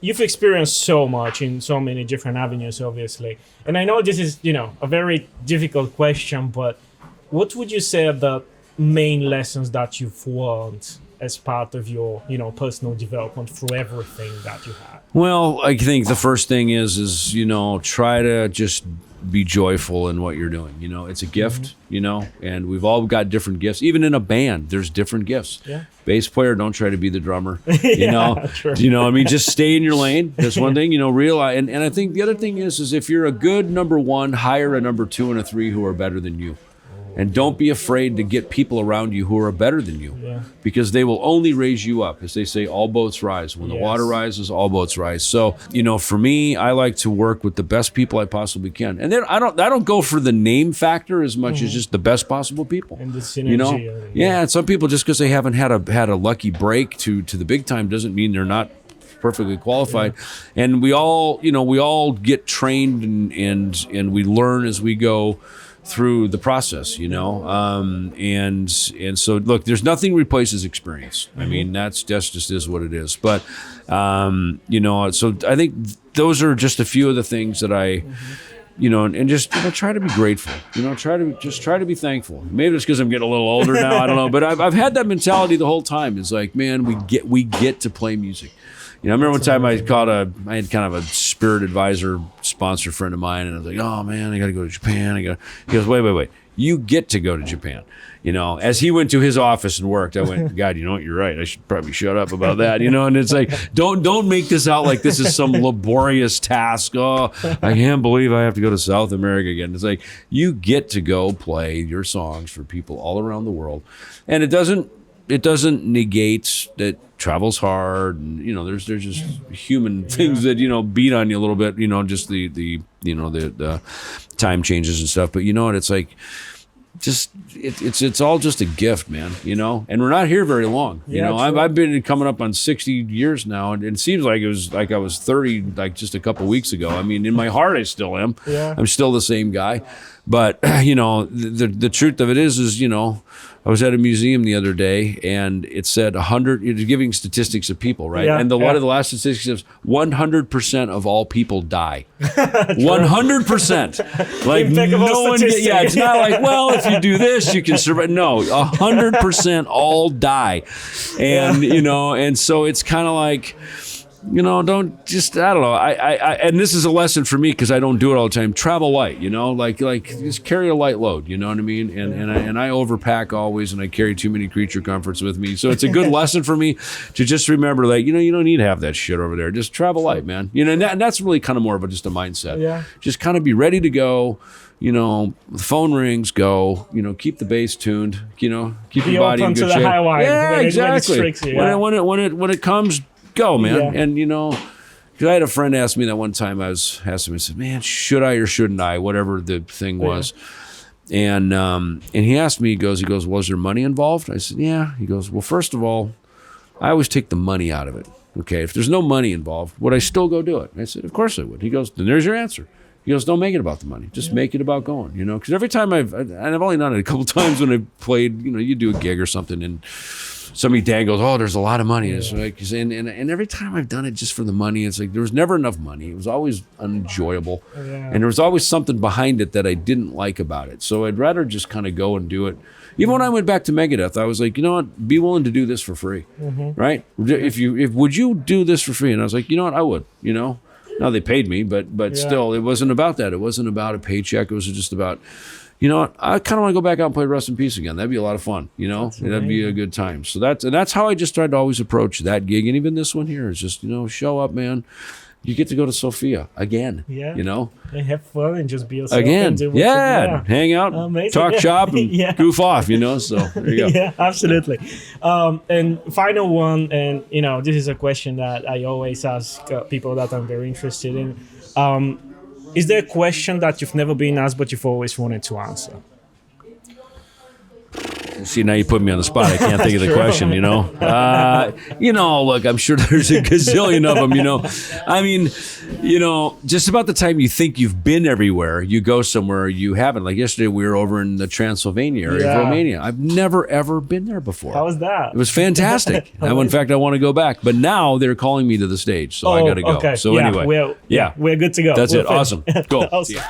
you've experienced so much in so many different avenues, obviously. And I know this is, a very difficult question, but what would you say are the main lessons that you've learned as part of your, personal development through everything that you had? Well, I think the first thing is try to just be joyful in what you're doing. It's a gift, and we've all got different gifts. Even in a band, there's different gifts. Yeah. Bass player, don't try to be the drummer. True. Just stay in your lane. That's one thing, realize. And I think the other thing is if you're a good number one, hire a number two and a three who are better than you. And don't be afraid to get people around you who are better than you, because they will only raise you up. As they say, all boats rise. When the water rises, all boats rise. So, for me, I like to work with the best people I possibly can. And then I don't go for the name factor as much as just the best possible people. And the synergy. And some people, just because they haven't had a lucky break to the big time, doesn't mean they're not perfectly qualified. And we all get trained and we learn as we go through the process, and so look, there's nothing replaces experience. I mean, that's just is what it is. But so I think those are just a few of the things that I and just try to be grateful. Try to be thankful. Maybe it's because I'm getting a little older now. I don't know, but I've had that mentality the whole time. It's like, man, we get to play music. I remember one time I had kind of a spirit advisor sponsor friend of mine, and I was like, oh man, I got to go to Japan. He goes, wait, you get to go to Japan. As he went to his office and worked, I went, God, you know what, you're right. I should probably shut up about that, and it's like, don't make this out like this is some laborious task. Oh, I can't believe I have to go to South America again. It's like, you get to go play your songs for people all around the world. And it doesn't negate that travel's hard, and there's just human things that beat on you a little bit, just the time changes and stuff. But it's like, just it's all just a gift, man. And we're not here very long. I've been coming up on 60 years now, and it seems like it was like I was 30 like just a couple weeks ago. I mean, in my heart I still am. I'm still the same guy. But the truth of it is I was at a museum the other day, and it said 100. It was giving statistics of people, right? And one of the last statistics is 100% of all people die. 100%. Like no one. It's not like, well, if you do this, you can survive. No, 100% all die, and and so it's kind of like. Don't just, I don't know. I and this is a lesson for me because I don't do it all the time. Travel light, like just carry a light load, you know what I mean? And I overpack always, and I carry too many creature comforts with me. So it's a good lesson for me to just remember, like, you don't need to have that shit over there. Just travel light, man. And that's really kind of more of just a mindset. Yeah. Just kind of be ready to go. The phone rings, go, keep the bass tuned, keep your body in good shape. High line. Yeah, exactly. When it comes, go, man. And because I had a friend ask me that one time. I was asking him, I said, man, should I or shouldn't I, whatever the thing was. And he asked me, he goes, was there money involved? I said, yeah. He goes, well, first of all, I always take the money out of it. Okay, if there's no money involved, would I still go do it? I said, of course I would. He goes, then there's your answer. He goes, don't make it about the money. Just make it about going, because every time I've only done it a couple times when I've played, you do a gig or something, and somebody dangles, oh, there's a lot of money. It's like, and every time I've done it just for the money, it's like there was never enough money. It was always unenjoyable. And there was always something behind it that I didn't like about it. So I'd rather just kind of go and do it. Even when I went back to Megadeth, I was like, you know what, be willing to do this for free, right? Would you do this for free? And I was like, you know what, I would, Now they paid me, but still, it wasn't about that. It wasn't about a paycheck. It was just about, I kind of want to go back out and play Rust in Peace again. That'd be a lot of fun, That'd be a good time. So that's how I just tried to always approach that gig. And even this one here is just, show up, man. You get to go to Sofia again, And have fun and just be yourself. Again, and do what you do. Hang out, talk shop, and goof off, So there you go. Yeah, absolutely. And final one, and this is a question that I always ask people that I'm very interested in. Is there a question that you've never been asked but you've always wanted to answer? See, now you put me on the spot. I can't think of the question, look, I'm sure there's a gazillion of them, I mean, just about the time you think you've been everywhere, you go somewhere you haven't. Like yesterday, we were over in the Transylvania area of Romania. I've never, ever been there before. How was that? It was fantastic. In fact, I want to go back. But now they're calling me to the stage, so I got to go. Okay. So anyway. We're good to go. That's it. Awesome. Cool. Awesome.